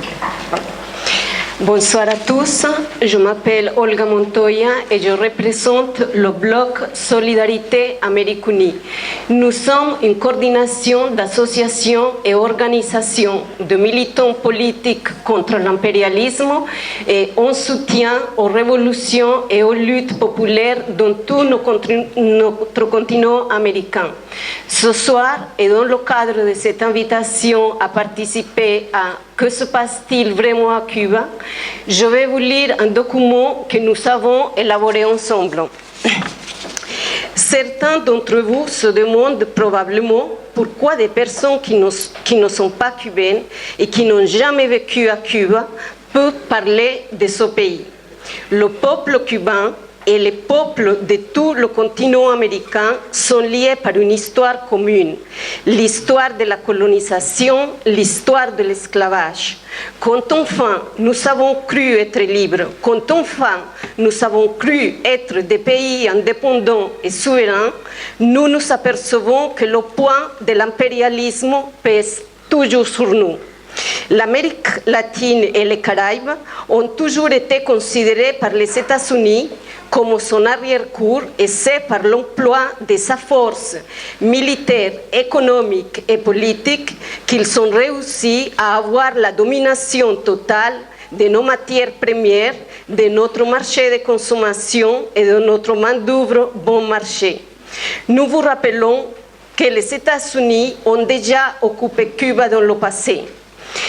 ça. Bonsoir à tous, je m'appelle Olga Montoya et je représente le bloc Solidarité Amérique Unie. Nous sommes une coordination d'associations et organisations de militants politiques contre l'impérialisme et en soutien aux révolutions et aux luttes populaires dans tout notre continent américain. Ce soir, et dans le cadre de cette invitation à participer à Que se passe-t-il vraiment à Cuba, je vais vous lire un document que nous avons élaboré ensemble. Certains d'entre vous se demandent probablement pourquoi des personnes qui ne sont pas cubaines et qui n'ont jamais vécu à Cuba peuvent parler de ce pays. Le peuple cubain et les peuples de tout le continent américain sont liés par une histoire commune, l'histoire de la colonisation, l'histoire de l'esclavage. Quand enfin nous avons cru être libres, quand enfin nous avons cru être des pays indépendants et souverains, nous nous apercevons que le poids de l'impérialisme pèse toujours sur nous. L'Amérique latine et les Caraïbes ont toujours été considérés par les États-Unis comme son arrière-cour et c'est par l'emploi de sa force militaire, économique et politique qu'ils ont réussi à avoir la domination totale de nos matières premières, de notre marché de consommation et de notre main-d'œuvre bon marché. Nous vous rappelons que les États-Unis ont déjà occupé Cuba dans le passé.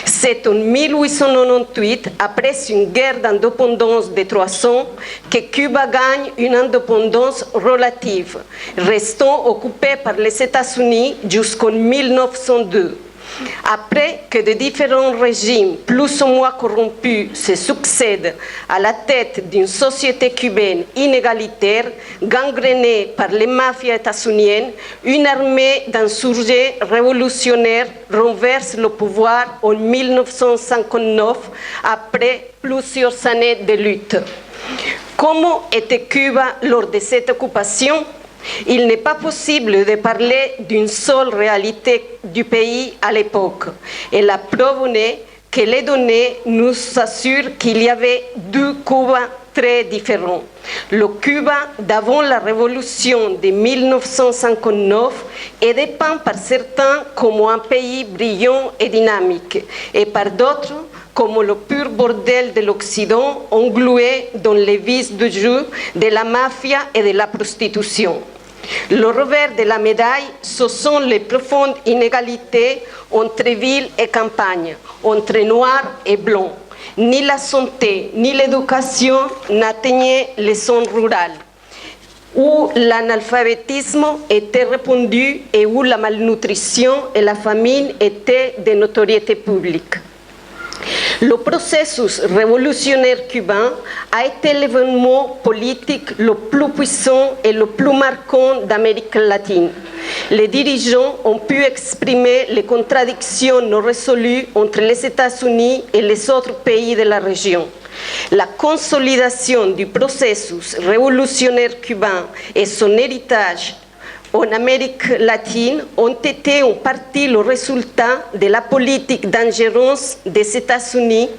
C'est en 1898, après une guerre d'indépendance de 3 ans, que Cuba gagne une indépendance relative, restant occupée par les États-Unis jusqu'en 1902. Après que de différents régimes plus ou moins corrompus se succèdent à la tête d'une société cubaine inégalitaire, gangrénée par les mafias états-uniennes, une armée d'insurgés révolutionnaires renverse le pouvoir en 1959 après plusieurs années de lutte. Comment était Cuba lors de cette occupation ? Il n'est pas possible de parler d'une seule réalité du pays à l'époque. Et la preuve en est que les données nous assurent qu'il y avait 2 Cuba très différents. Le Cuba d'avant la révolution de 1959 est dépeint par certains comme un pays brillant et dynamique, et par d'autres comme le pur bordel de l'Occident englué dans les vices de jeu de la mafia et de la prostitution. Le revers de la médaille, ce sont les profondes inégalités entre ville et campagne, entre noirs et blancs. Ni la santé, ni l'éducation n'atteignaient les zones rurales, où l'analphabétisme était répandu et où la malnutrition et la famine étaient de notoriété publique. Le processus révolutionnaire cubain a été l'événement politique le plus puissant et le plus marquant d'Amérique latine. Les dirigeants ont pu exprimer les contradictions non résolues entre les États-Unis et les autres pays de la région. La consolidation du processus révolutionnaire cubain et son héritage en Amérique latine ont été en partie le résultat de la politique d'ingérence des États-Unis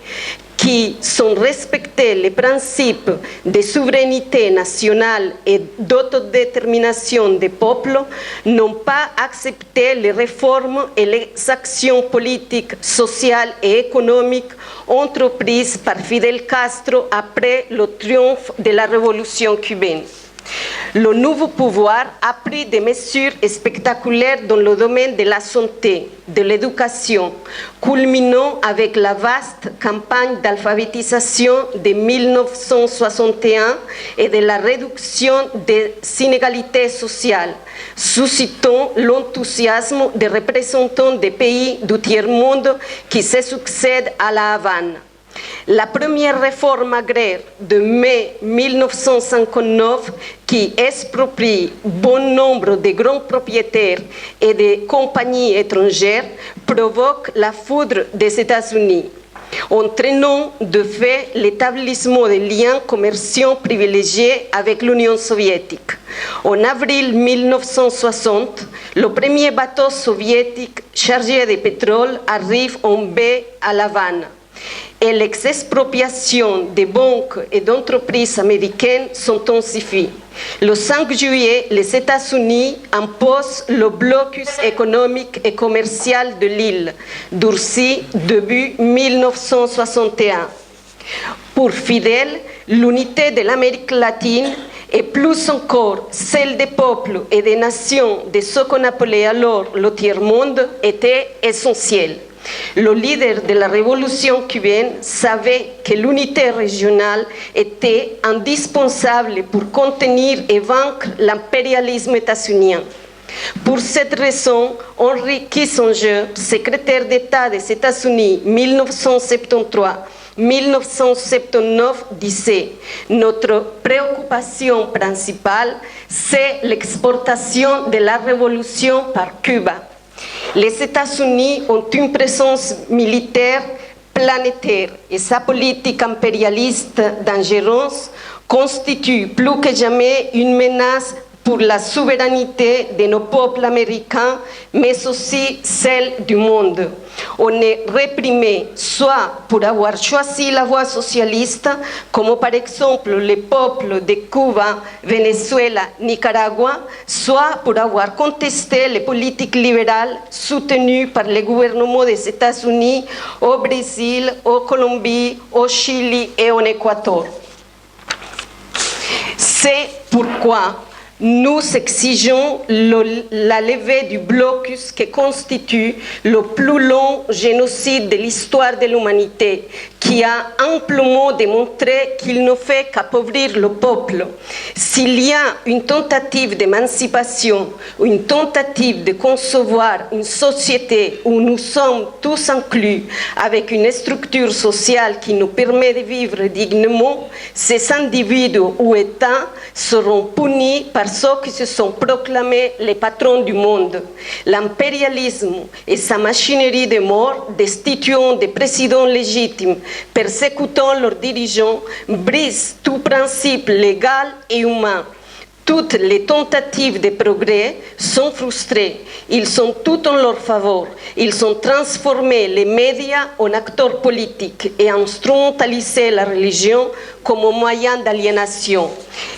qui, sans respecter les principes de souveraineté nationale et d'autodétermination des peuples, n'ont pas accepté les réformes et les actions politiques, sociales et économiques entreprises par Fidel Castro après le triomphe de la révolution cubaine. Le nouveau pouvoir a pris des mesures spectaculaires dans le domaine de la santé, de l'éducation, culminant avec la vaste campagne d'alphabétisation de 1961 et de la réduction des inégalités sociales, suscitant l'enthousiasme des représentants des pays du tiers-monde qui se succèdent à La Havane. La première réforme agraire de mai 1959, qui exproprie bon nombre de grands propriétaires et de compagnies étrangères, provoque la foudre des États-Unis, entraînant de fait l'établissement de liens commerciaux privilégiés avec l'Union soviétique. En avril 1960, le premier bateau soviétique chargé de pétrole arrive en baie à La Havane. Et les expropriations des banques et d'entreprises américaines s'intensifient. Le 5 juillet, les États-Unis imposent le blocus économique et commercial de l'île, durci début 1961. Pour Fidel, l'unité de l'Amérique latine et plus encore celle des peuples et des nations de ce qu'on appelait alors le tiers-monde était essentielle. Le leader de la révolution cubaine savait que l'unité régionale était indispensable pour contenir et vaincre l'impérialisme états-unien. Pour cette raison, Henry Kissinger, secrétaire d'État des États-Unis 1973-1979, disait « Notre préoccupation principale, c'est l'exportation de la révolution par Cuba. » Les États-Unis ont une présence militaire planétaire et sa politique impérialiste d'ingérence constitue plus que jamais une menace pour la souveraineté de nos peuples américains, mais aussi celle du monde. On est réprimé soit pour avoir choisi la voie socialiste, comme par exemple les peuples de Cuba, Venezuela, Nicaragua, soit pour avoir contesté les politiques libérales soutenues par les gouvernements des États-Unis au Brésil, au Colombie, au Chili et au Équateur. C'est pourquoi nous exigeons la levée du blocus qui constitue le plus long génocide de l'histoire de l'humanité, qui a amplement démontré qu'il ne fait qu'appauvrir le peuple. S'il y a une tentative d'émancipation, une tentative de concevoir une société où nous sommes tous inclus, avec une structure sociale qui nous permet de vivre dignement, ces individus ou États seront punis par ceux qui se sont proclamés les patrons du monde. L'impérialisme et sa machinerie de mort, destituant des présidents légitimes, persécutant leurs dirigeants, brisent tout principe légal et humain. Toutes les tentatives de progrès sont frustrées. Ils sont tout en leur faveur. Ils ont transformé les médias en acteurs politiques et instrumentalisé la religion comme moyen d'aliénation.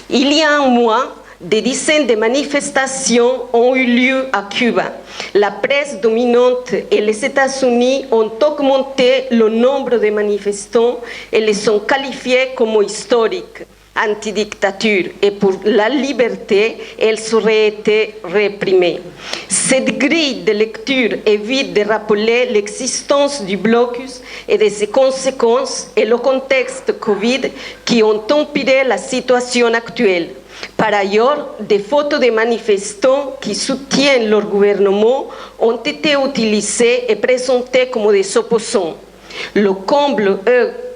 Il y a un mois, des dizaines de manifestations ont eu lieu à Cuba. La presse dominante et les États-Unis ont augmenté le nombre de manifestants et les ont qualifiés comme historiques, antidictature, et pour la liberté, elles auraient été réprimées. Cette grille de lecture évite de rappeler l'existence du blocus et de ses conséquences et le contexte Covid qui ont empiré la situation actuelle. Par ailleurs, des photos de manifestants qui soutiennent leur gouvernement ont été utilisées et présentées comme des opposants. Le comble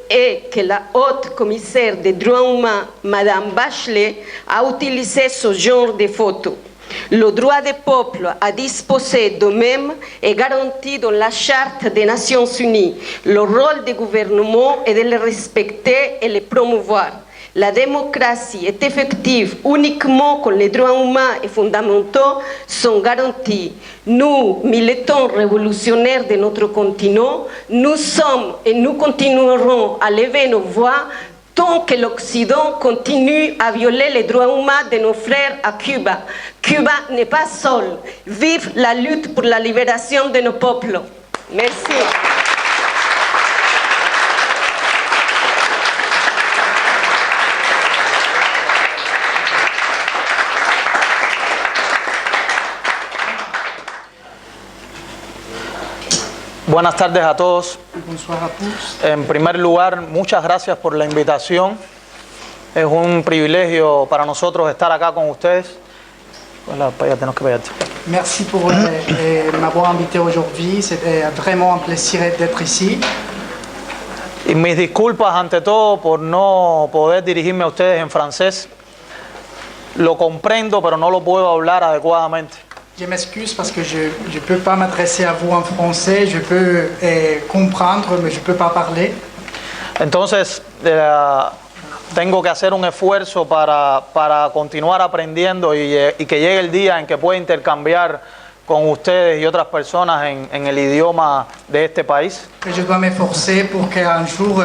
est que la haute commissaire des droits humains, Mme Bachelet, a utilisé ce genre de photos. Le droit des peuples à disposer d'eux-mêmes est garanti dans la Charte des Nations Unies. Le rôle des gouvernements est de les respecter et les promouvoir. La démocratie est effective uniquement quand les droits humains et fondamentaux sont garantis. Nous, militants révolutionnaires de notre continent, nous sommes et nous continuerons à lever nos voix tant que l'Occident continue à violer les droits humains de nos frères à Cuba. Cuba n'est pas seul. Vive la lutte pour la libération de nos peuples. Merci. Buenas tardes a todos. Bonsoir à tous. En primer lugar, muchas gracias por la invitación. Es un privilegio para nosotros estar acá con ustedes. Merci pour m'avoir invité aujourd'hui. C'était vraiment un plaisir d'être ici. Y mis disculpas ante todo por no poder dirigirme a ustedes en francés. Lo comprendo, pero no lo puedo hablar adecuadamente. Je m'excuse parce que je ne peux pas m'adresser à vous en français. Je peux comprendre, mais je ne peux pas parler. Entonces, tengo que hacer un esfuerzo para continuar aprendiendo y que llegue el día en que pueda intercambiar con ustedes y otras personas en el idioma de este país. Et je dois m'efforcer pour qu'un jour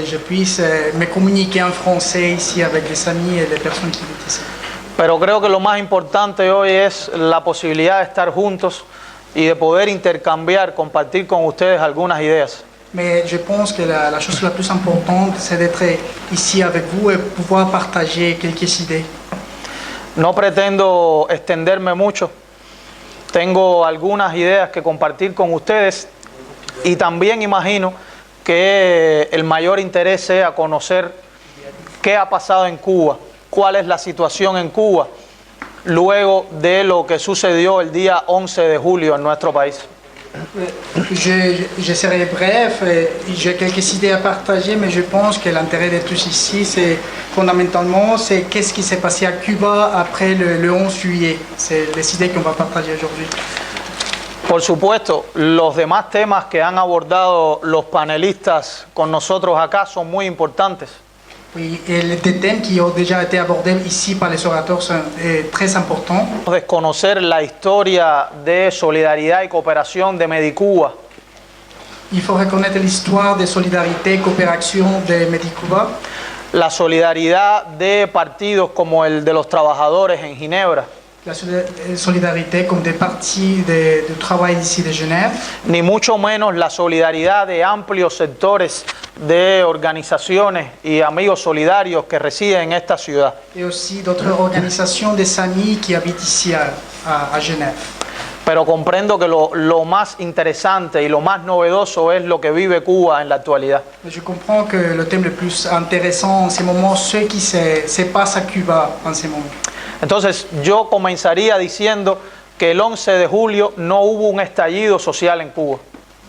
je puisse me communiquer en français ici avec les amis et les personnes qui vivent ici. Pero creo que lo más importante hoy es la posibilidad de estar juntos y de poder intercambiar, compartir con ustedes algunas ideas. Mais je pense que la chose la plus importante, c'est d'être ici avec vous et pouvoir partager quelques idées. No pretendo extenderme mucho. Tengo algunas ideas que compartir con ustedes y también imagino que el mayor interés sea conocer qué ha pasado en Cuba, cuál es la situación en Cuba luego de lo que sucedió el día 11 de julio en nuestro país. Je serai bref, j'ai quelques idées à partager, mais je pense que l'intérêt de tous ici, c'est fondamentalement, c'est qu'est-ce qui s'est passé à Cuba après le 11 juillet. C'est les idées qu'on va partager aujourd'hui. Por supuesto, los demás temas que han abordado los panelistas con nosotros acá son muy importantes. Oui, et les thèmes qui ont déjà été abordés ici par les orateurs sont très importants. Desconocer la historia de solidaridad y cooperación de Medicuba. Il faut reconnaître l'histoire de solidarité et coopération de Medicuba. La solidaridad de partidos como el de los trabajadores en Ginebra. La solidarité comme des partis de travail ici de Genève. Ni mucho menos la solidaridad de amplios sectores de organizaciones y amigos solidarios que residen en esta ciudad. Et aussi d'autres organisations des amis qui habitent ici à Genève. Pero comprendo que lo más interesante y lo más novedoso es lo que vive Cuba en la actualidad. Je comprends que le thème le plus intéressant en ce moment, ce qui se passe à Cuba en ce moment. Entonces yo comenzaría diciendo que el 11 de julio no hubo un estallido social en Cuba.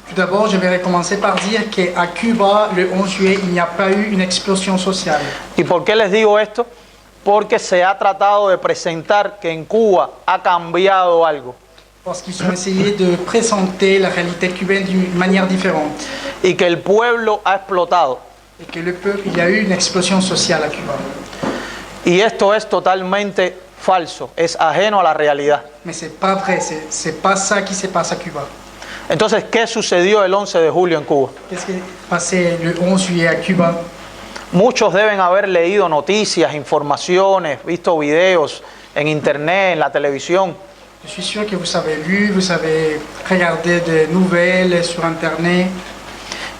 Tout d'abord, je vais commencer par dire qu'à Cuba, le 11 juillet, il n'y a pas eu une explosion sociale. ¿Y por qué les digo esto? Porque se ha tratado de presentar que en Cuba ha cambiado algo. Parce qu'ils ont essayé de présenter la réalité cubaine d'une manière différente. Y que el pueblo ha explotado. Et que le peuple, il y a eu une explosion sociale à Cuba. Y esto es totalmente falso, es ajeno a la realidad. Mais c'est pas vrai, c'est pas ça qui se passe à Cuba. Entonces, ¿qué sucedió el 11 de julio en Cuba? Qu'est-ce qui est passé le 11 juillet à Cuba? Muchos deben haber leído noticias, informaciones, visto videos en internet, en la televisión. Je suis sûr que vous avez lu, vous avez regardé des nouvelles sur internet.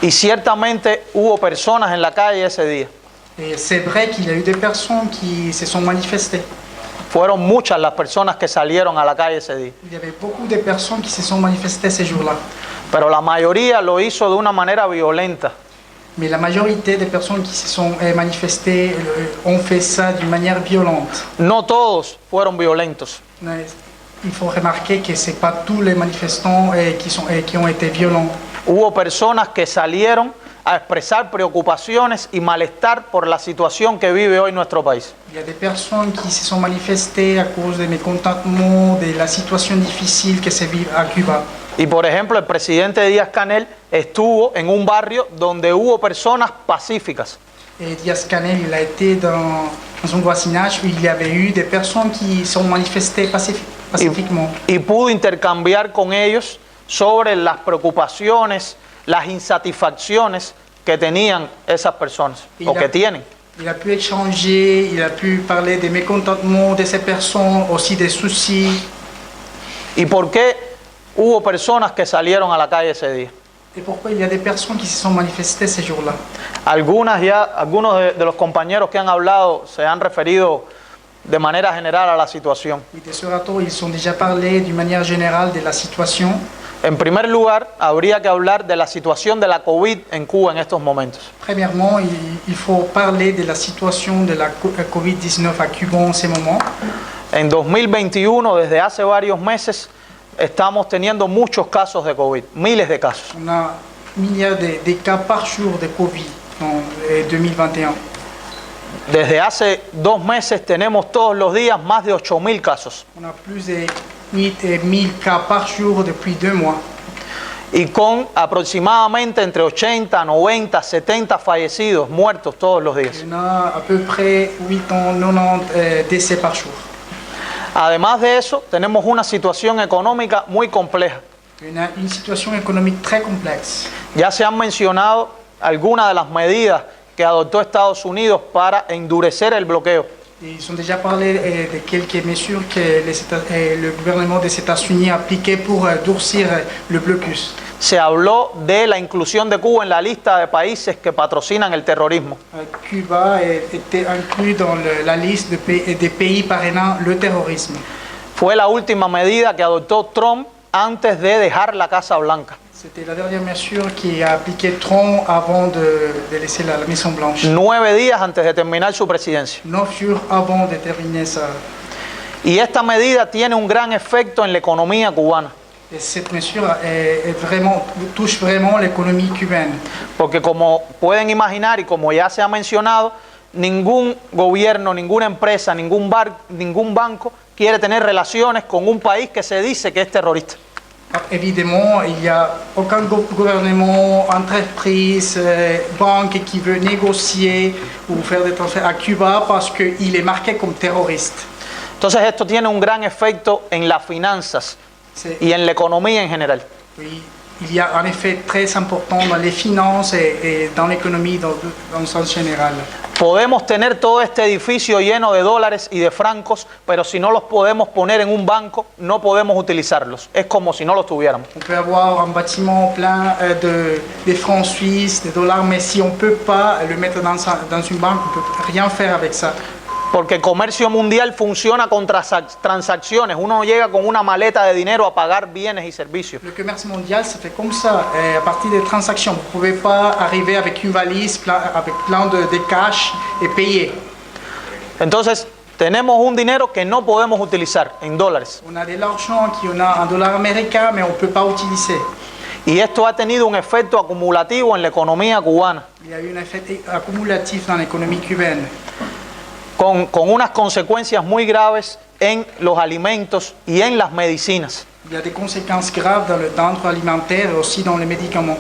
Y ciertamente hubo personas en la calle ese día. Et c'est vrai qu'il y a eu des personnes qui se sont manifestées. Fueron muchas las personas que salieron a la calle ese día. Il y avait beaucoup de personnes qui se sont manifestées ce jour-là. Pero la mayoría lo hizo de una manera violenta. Mais la majorité des personnes qui se sont manifestées ont fait ça d'une manière violente. No todos fueron violentos. Il faut remarquer que ce n'est pas tous les manifestants qui ont été violents. Hubo personas que salieron a expresar preocupaciones y malestar por la situación que vive hoy nuestro país. Il y a des personnes qui se sont manifestées à cause de mécontentement, de la situation difficile que se vit à Cuba. Y por ejemplo, el presidente Díaz-Canel estuvo en un barrio donde hubo personas pacíficas. Et Díaz-Canel, il a été dans un voisinage où il y avait eu des personnes qui sont manifestées pacifiquement. Y pudo intercambiar con ellos sobre las preocupaciones, las insatisfacciones que tenían esas personas o que tienen. Il a pu échanger, il a pu parler des mécontentements de ces personnes, aussi des soucis. ¿Y por qué hubo personas que salieron a la calle ese día? Et pourquoi il y a des personnes qui se sont manifestées ce jour-là? Algunos de los compañeros que han hablado se han referido de manera general a la situación. Et des orateurs, ils ont déjà parlé d'une manière générale de la situation. En primer lugar, habría que hablar de la situación de la COVID en Cuba en estos momentos. Premièrement, il faut parler de la situation de la COVID-19 à Cuba en ce moment. En 2021, desde hace varios meses, estamos teniendo muchos casos de COVID, miles de casos. On a milliards de cas par jour de COVID en 2021. Desde hace 2 meses tenemos todos los días más de 8.000 casos. On a plus de 8 000 cas par jour depuis 2 mois. Y con aproximadamente entre 80, 90, 70 fallecidos, muertos todos los días. Il y en a à peu près 90 décès par jour. Además de eso, tenemos una situación económica muy compleja. Une situation économique très complexe. Ya se han mencionado algunas de las medidas que adoptó Estados Unidos para endurecer el bloqueo. Ils ont déjà parlé de quelques mesures que le gouvernement des États-Unis a appliquées pour durcir le blocus. Se habló de la inclusión de Cuba en la lista de países que patrocinan el terrorismo. Cuba était inclus dans la liste des pays parrainant le terrorisme. Fue la última medida que adoptó Trump antes de dejar la Casa Blanca. C'était la dernière mesure qui a appliqué Trump avant de laisser la Maison Blanche. 9 días antes de terminar su presidencia. 9 jours avant de terminer ça. Y esta medida tiene un gran efecto en la economía cubana. Et cette mesure touche vraiment l'économie cubaine. Porque como pueden imaginar y como ya se ha mencionado, ningún gobierno, ninguna empresa, ningún banco quiere tener relaciones con un país que se dice que es terrorista. Évidemment, il n'y a aucun gouvernement, entreprise, banque qui veut négocier ou faire des transferts à Cuba parce qu'il est marqué comme terroriste. Entonces esto tiene un gran efecto en las finanzas y en la economía en general. Oui, il y a un effet très important dans les finances et dans l'économie dans le sens général. Podemos tener todo este edificio lleno de dólares y de francos, pero si no los podemos poner en un banco, no podemos utilizarlos. Es como si no los tuviéramos. On peut avoir un bâtiment plein de francs suisses, de dollars, mais si on ne peut pas le mettre dans une banque, on ne peut rien faire avec ça. Porque el comercio mundial funciona con transacciones. Uno llega con una maleta de dinero a pagar bienes y servicios. Le commerce mondial se fait comme ça, à partir des transactions. Vous ne pouvez pas arriver avec une valise avec plein de cash et payer. Entonces, tenemos un dinero que no podemos utilizar en dólares. On a de l'argent qui on a en dollars américains, mais on ne peut pas utiliser. Y esto ha tenido un efecto acumulativo en la economía cubana. Il y a eu un effet accumulatif dans l'économie cubaine. Con unas consecuencias muy graves en los alimentos y en las medicinas. Il y a des conséquences graves dans l'agroalimentaire et aussi dans les médicaments.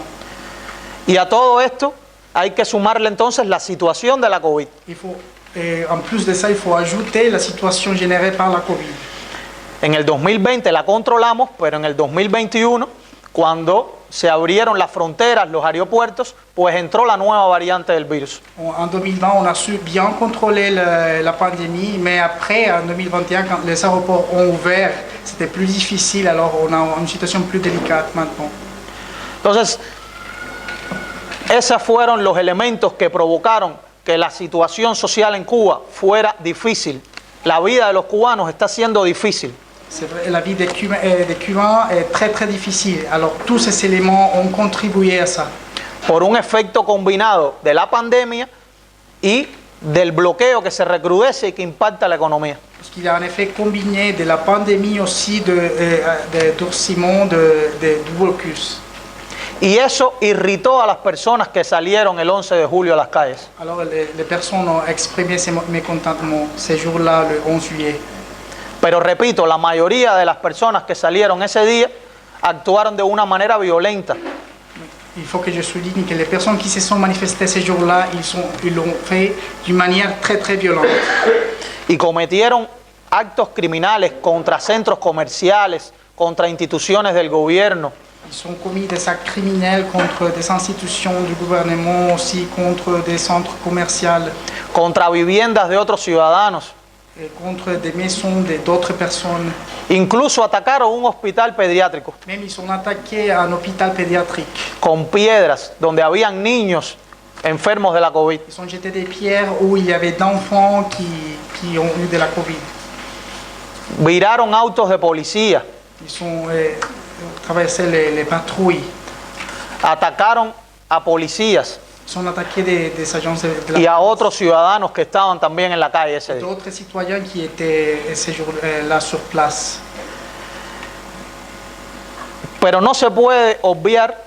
Y a todo esto hay que sumarle entonces la situación de la COVID. En plus de ça, il faut ajouter la situation générée par la COVID. En el 2020 la controlamos, pero en el 2021, cuando se abrieron las fronteras, los aeropuertos, pues entró la nueva variante del virus. En 2020, on a su bien contrôler la pandémie, mais après, en 2021, quand les aéroports ont ouvert, c'était plus difficile, alors on a une situation plus délicate maintenant. Entonces, esos fueron los elementos que provocaron que la situación social en Cuba fuera difícil. La vida de los cubanos está siendo difícil. C'est vrai, la vie des Cubains est très très difficile. Alors tous ces éléments ont contribué à ça. Por un efecto combinado de la pandemia y del bloqueo que se recrudece y que impacta la economía. Parce qu'il y a un effet combiné de la pandémie aussi, de durcissement du blocus. Y eso irritó a las personas que salieron el 11 de julio a las calles. Alors les personnes ont exprimé ces mécontentements ces jours-là, le 11 juillet. Pero repito, la mayoría de las personas que salieron ese día actuaron de una manera violenta. Il faut que je souligne que les personnes qui se sont manifestées ces jours-là, ils l'ont fait d'une manière très très violente. Y cometieron actos criminales contra centros comerciales, contra instituciones del gobierno. Ils ont commis des actes criminels contre des institutions du gouvernement, aussi contre des centres commerciaux. Contra viviendas de otros ciudadanos. Contre des maisons d'autres personnes. Incluso atacaron un hospital pediátrico. Même ils ont attaqué un hôpital pédiatrique. Con piedras, donde habían niños enfermos de la COVID. Ils ont jeté des pierres où il y avait d'enfants qui ont eu de la COVID. Viraron autos de policía. Ils ont traversé les patrouilles. Atacaron a policías. Son attaqués des agences de la y a otros ciudadanos que estaban también en la calle ese día. D'autres citoyens qui étaient là sur place. Pero no se puede obviar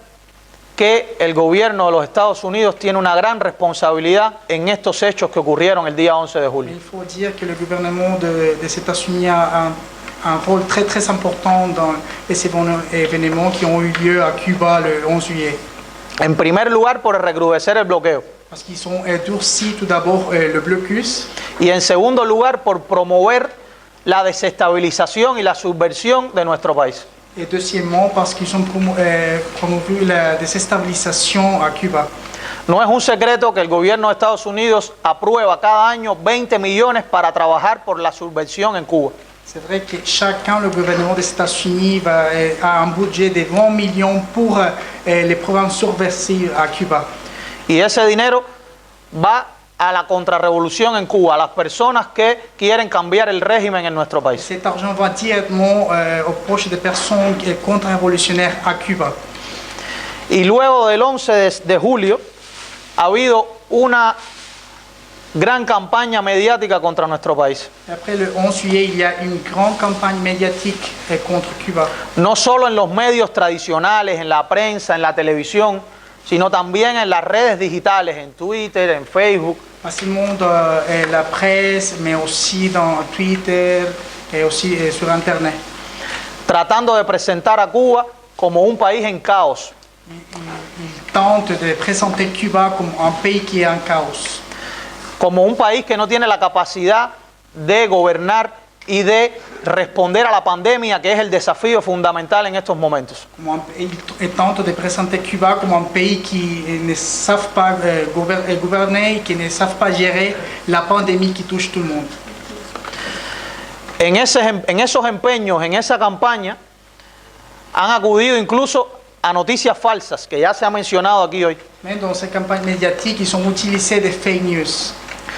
que el gobierno de los Estados Unidos tiene una gran responsabilidad en estos hechos que ocurrieron el día 11 de julio. Il faut dire que le gouvernement des États-Unis a un rôle très très important dans les événements qui ont eu lieu à Cuba le 11 juillet. En primer lugar, por recrudecer el bloqueo. Parce qu'ils ont durci tout d'abord le blocus. Y en segundo lugar, por promover la desestabilización y la subversión de nuestro país. Et deuxièmement, parce qu'ils ont promovu la déstabilisation à Cuba. No es un secreto que el gobierno de Estados Unidos aprueba cada año 20 millones para trabajar por la subversión en Cuba. C'est vrai que chacun, le gouvernement des États-Unis a un budget de 20 millions pour les programmes subversifs à Cuba. Y ese dinero va a la contrarrevolución en Cuba, a las personas que quieren cambiar el régimen en nuestro país. Cet argent va directement aux proches des personnes contre-révolutionnaires à Cuba. Y luego del 11 de julio ha habido una gran campaña mediática contra nuestro país. Après le 11 juillet, il y a une grande campagne médiatique contre Cuba. No solo en los medios tradicionales, en la prensa, en la televisión, sino también en las redes digitales, en Twitter, en Facebook. Facilement dans la presse, mais aussi dans Twitter et aussi sur Internet. Tratando de presentar a Cuba como un país en caos. Il tente de présenter Cuba comme un pays qui est en chaos. Como un país que no tiene la capacidad de gobernar y de responder a la pandemia, que es el desafío fundamental en estos momentos. Il tente de présenter Cuba comme un pays qui ne savent pas gouverner, qui ne savent pas gérer la pandémie qui touche tout le monde. En esos empeños, en esa campaña, han acudido incluso a noticias falsas, que ya se ha mencionado aquí hoy. Même dans ces campagnes médiatiques, ils ont utilisé des fake news.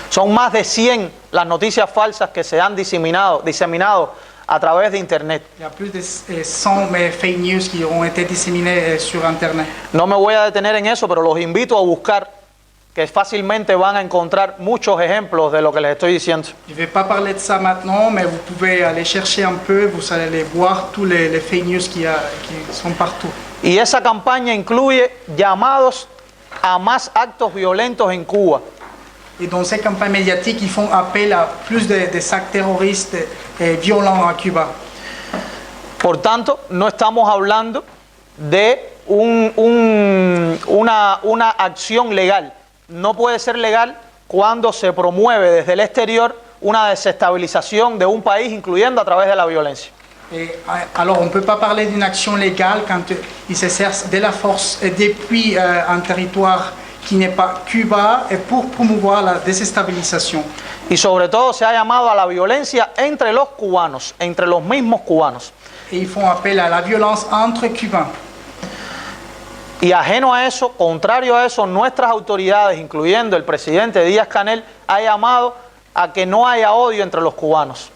Son más de 100 las noticias falsas que se han diseminado a través de Internet. Il y a plus de 100 fake news qui ont été disséminées sur Internet. No me voy a detener en eso, pero los invito a buscar, que fácilmente van a encontrar muchos ejemplos de lo que les estoy diciendo. Je ne vais pas parler de ça maintenant, mais vous pouvez aller chercher un peu, vous allez les voir, tous les fake news qui sont partout. Y esa campaña incluye llamados a más actos violentos en Cuba. Et dans ces campagnes médiatiques, ils font appel à plus de actes terroristes violents à Cuba. Por tanto, no estamos hablando de una acción legal. No puede ser legal cuando se promueve desde el exterior una desestabilización de un país, incluyendo a través de la violencia. Alors, on ne peut pas parler d'une action légale quand il se sert de la force depuis un territoire qui n'est pas Cuba pour promouvoir la desestabilisation. Y sobre todo se ha llamado a la violencia entre los cubanos, entre los mismos cubanos. Et ils font appel à la violence entre Cubains. Y ajeno a eso, contrario a eso, nuestras autoridades, incluyendo el presidente Díaz-Canel, ha llamado a que no haya odio entre los cubanos.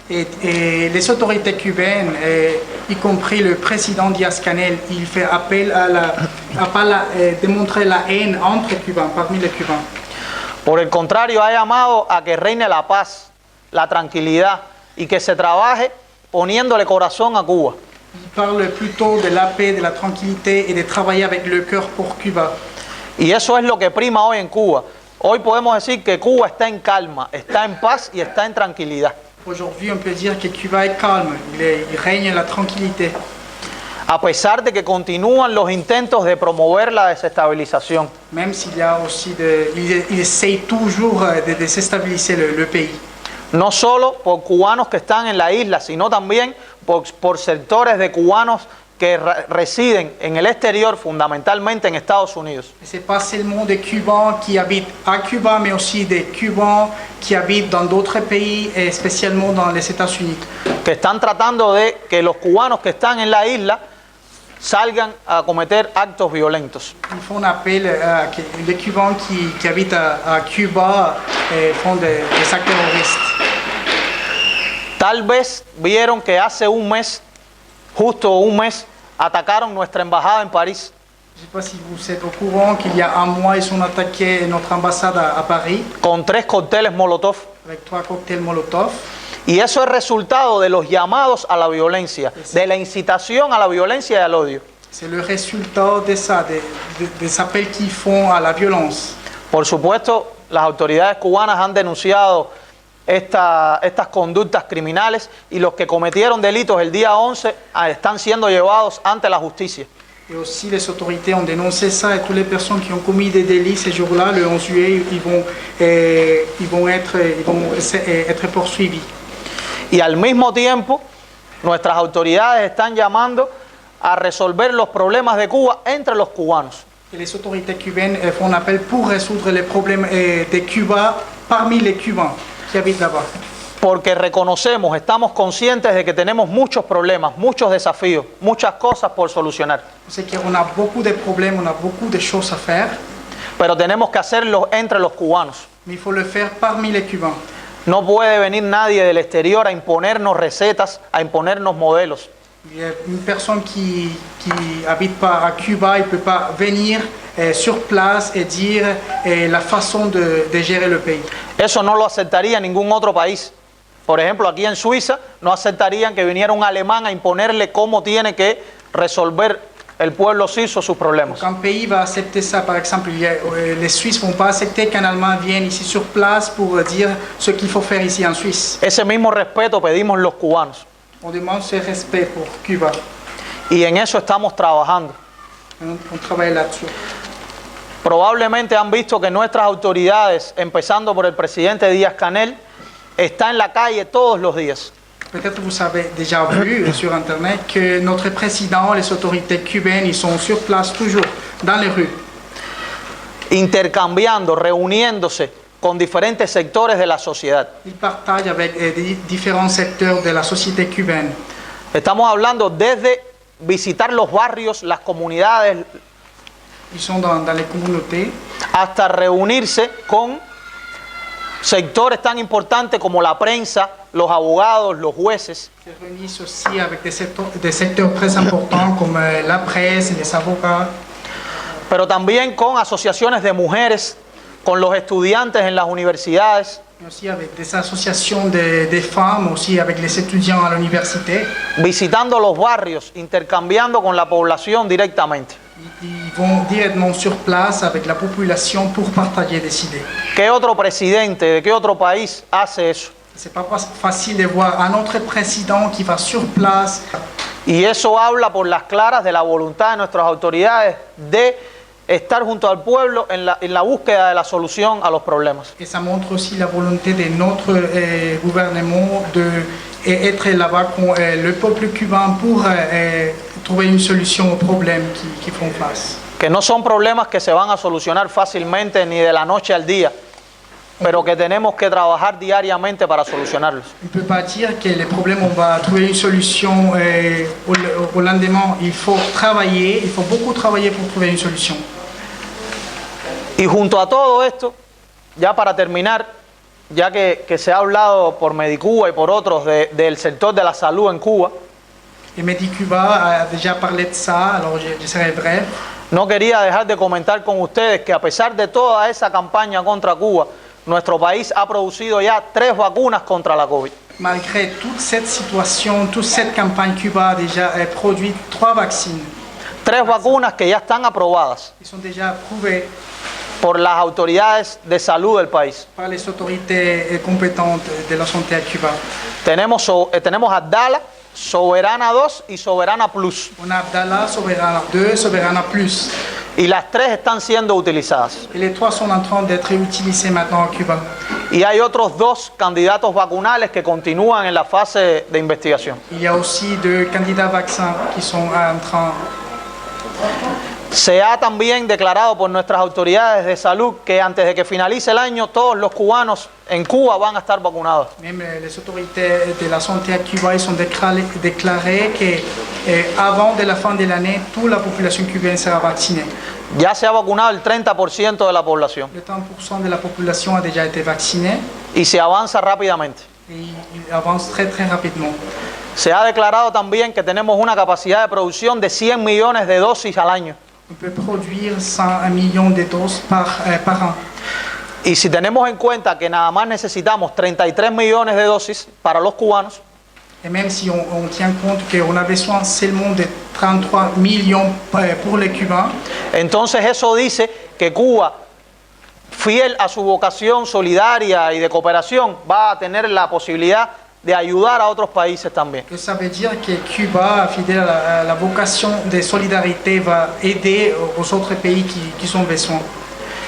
Et les autorités cubaines, y compris le président Díaz-Canel, il fait appel à démontrer la haine entre Cubains, parmi les Cubains. Por el contrario, ha llamado a que reine la paz, la tranquilidad y que se trabaje poniéndole corazón a Cuba. Il parle plutôt de la paix, de la tranquillité et de travailler avec le cœur pour Cuba. Y eso es lo que prima hoy en Cuba. Hoy podemos decir que Cuba está en calma, está en paz y está en tranquilidad. Aujourd'hui, on peut dire que Cuba est calme, il règne la tranquillité. A pesar de que continúan los intentos de promover la desestabilización. Même s'il y a aussi il essaye toujours de déstabiliser le pays. No solo por cubanos que están en la isla, sino también por sectores de cubanos que residen en el exterior, fundamentalmente en Estados Unidos. Ce n'est pas seulement des Cubains qui habitent à Cuba, mais aussi des Cubains qui habitent dans d'autres pays, et spécialement dans les États-Unis. Que están tratando de que los cubanos que están en la isla salgan a cometer actos violentos. Ils font appel à que les Cubains qui habitent à Cuba font des actes terroristes. Tal vez vieron que hace un mes, justo un mes, atacaron nuestra embajada en París. Je ne sais pas si vous êtes au courant qu'il y a un mois, ils ont attaqué notre ambassade à Paris. Con 3 cócteles Molotov. Avec 3 cocktails Molotov. Y eso es resultado de los llamados a la violencia, de la incitación a la violencia y al odio. C'est le résultat de ça, des appels qu'ils font à la violence. Por supuesto, las autoridades cubanas han denunciado estas conductas criminales y los que cometieron delitos el día 11 están siendo llevados ante la justicia. Et aussi les autorités ont dénoncé ça et toutes les personnes qui ont commis des délits ce jour-là, le 11 juillet, ils vont être poursuivis. Y al mismo tiempo, nuestras autoridades están llamando a resolver los problemas de Cuba entre los cubanos. Et les autorités cubaines font un appel pour résoudre les problèmes de Cuba parmi les Cubains qui habitent là-bas. Porque reconocemos, estamos conscientes de que tenemos muchos problemas, muchos desafíos, muchas cosas por solucionar. C'est qu'on a beaucoup de problèmes, on a beaucoup de choses à faire, Pero tenemos que hacerlo entre los cubanos. mais il faut le faire parmi les Cubains. No puede venir nadie del exterior a imponernos recetas, a imponernos modelos. Une personne qui habite pas à Cuba, il ne peut pas venir sur place et dire la façon de gérer le pays. Eso no lo aceptaría ningún otro país. Por ejemplo, aquí en Suiza no aceptarían que viniera un alemán a imponerle cómo tiene que resolver el pueblo suizo sus problemas. Quand un pays va accepter ça, par exemple, les Suisses ne vont pas accepter qu'un Allemand vienne ici sur place pour dire ce qu'il faut faire ici en Suisse. Ese mismo respeto pedimos los cubanos. On demande ce respect pour Cuba. Y en eso estamos trabajando. On travaille là-dessus. Probablemente han visto que nuestras autoridades, empezando por el presidente Díaz-Canel, está en la calle todos los días. Peut-être vous avez déjà vu sur Internet que notre président, les autorités cubaines, ils sont sur place toujours, dans les rues, Intercambiando, reuniéndose con diferentes sectores de la sociedad. ils partagent avec différents secteurs de la société cubaine. Estamos hablando desde visitar los barrios, las comunidades, Ils sont dans les communautés, hasta reunirse con sectores tan importantes como la prensa, los abogados, los jueces. ils se réunissent aussi avec des secteurs très importants comme la presse, les avocats, Pero también con asociaciones de mujeres, con los estudiantes en las universidades, mais aussi avec des associations des femmes, aussi avec les étudiants à l'université. visitando los barrios, intercambiando con la población directamente. Ils vont directement sur place avec la population pour partager des idées. ¿Qué otro presidente de qué otro país hace eso? C'est pas facile de voir un autre président qui va sur place. Y eso habla por las claras de la voluntad de nuestras autoridades de estar junto al pueblo en la búsqueda de la solución a los problemas. Et ça montre aussi la volonté de notre gouvernement d'être là-bas con le peuple cubain pour trouver une solution aux problèmes qui font face. Que no son problemas que se van a solucionar fácilmente ni de la noche al día, pero que tenemos que trabajar diariamente para solucionarlos. On ne peut pas dire que les problèmes, on va trouver une solution au lendemain. Il faut travailler, il faut beaucoup travailler pour trouver une solution. Y junto a todo esto, ya para terminar, ya que se ha hablado por Medicuba y por otros del sector de la salud en Cuba, Et Medicuba a déjà parlé de ça, alors je serai bref. no quería dejar de comentar con ustedes que a pesar de toda esa campaña contra Cuba, nuestro país ha producido ya 3 vacunas contra la COVID. Malgré toute cette situation, toute cette campagne, Cuba a déjà produit 3 vaccins. 3 vacunas que ya están aprobadas Ils sont déjà approuvés por las autoridades de salud del país. par les autorités compétentes de la santé à Cuba. Tenemos Abdala, Soberana 2 y Soberana Plus. On a Abdallah, Soberana 2, Soberana Plus. Y las 3 están siendo utilizadas. Et les 3 sont en train d'être utilisés maintenant à Cuba. Y hay otros 2 candidatos vacunales que continúan en la fase de investigación. Il y a aussi 2 candidats vaccins qui sont en train. Se ha también declarado por nuestras autoridades de salud que antes de que finalice el año todos los cubanos en Cuba van a estar vacunados. Même les autorités de la santé à Cuba, ils ont déclaré qu'avant de la fin de l'année, toute la population cubaine sera vaccinée. Ya se ha vacunado el 30% de la población Le 30% de la population a déjà été vaccinée y se avanza rápidamente. et il avance très très rapidement. Se ha declarado también que tenemos una capacidad de producción de 100 millones de dosis al año. On peut produire 100 millions de doses par an. Y si tenemos en cuenta que nada más necesitamos 33 millones de dosis para los cubanos, Et même si on tient compte qu'on a besoin seulement de 33 millions pour les Cubains, entonces eso dice que Cuba, fiel a su vocación solidaria y de cooperación, va a tener la posibilidad de ayudar a otros países también. que ça veut dire que Cuba, fidèle à la vocation de solidarité, va aider aux autres pays qui ont besoin.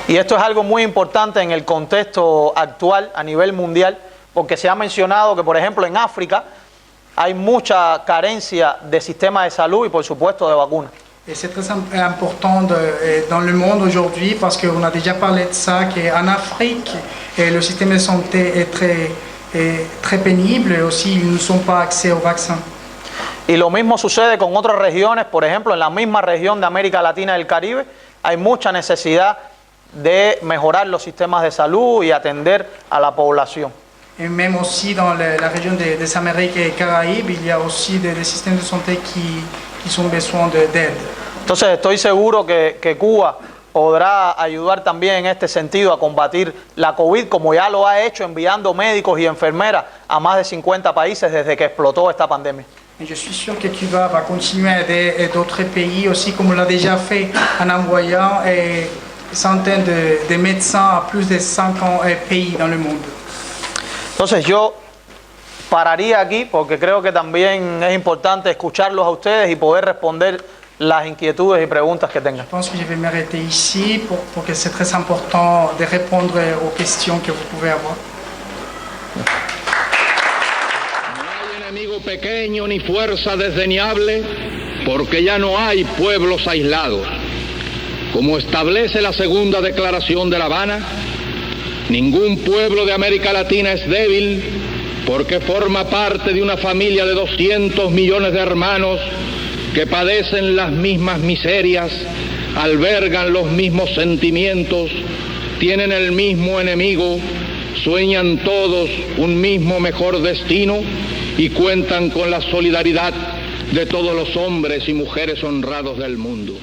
Y esto es algo muy importante en el contexto actual a nivel mundial, porque se ha mencionado que, por ejemplo, en África hay mucha carencia de sistema de salud y, por supuesto, de vacunas. Et c'est très important dans le monde aujourd'hui parce qu'on a déjà parlé de ça, qu'en Afrique, le système de santé est très pénible et aussi ils ne sont pas accès aux vaccins. Y lo mismo sucede con otras regiones, por ejemplo, en la misma región de América Latina y el Caribe, hay mucha necesidad de mejorar los sistemas de salud y atender a la población. Et même aussi dans la région des Amériques et Caraïbes, il y a aussi des systèmes de santé qui ont besoin d'aide. Entonces estoy seguro que Cuba podrá ayudar también en este sentido a combatir la COVID, como ya lo ha hecho enviando médicos y enfermeras a más de 50 países desde que explotó esta pandemia. Et je suis sûr que Cuba va continuer à aider d'autres pays aussi, comme on l'a déjà fait en envoyant centaines de médecins à plus de 50 pays dans le monde. Entonces yo pararía aquí porque creo que también es importante escucharlos a ustedes y poder responder las inquietudes y preguntas que tengan. Je pense que je vais m'arrêter ici pour que c'est très important de répondre aux questions que vous pouvez avoir. No hay enemigo pequeño ni fuerza desdeñable, porque ya no hay pueblos aislados. Como establece la segunda declaración de La Habana, ningún pueblo de América Latina es débil porque forma parte de una familia de 200 millones de hermanos que padecen las mismas miserias, albergan los mismos sentimientos, tienen el mismo enemigo, sueñan todos un mismo mejor destino y cuentan con la solidaridad de todos los hombres y mujeres honrados del mundo.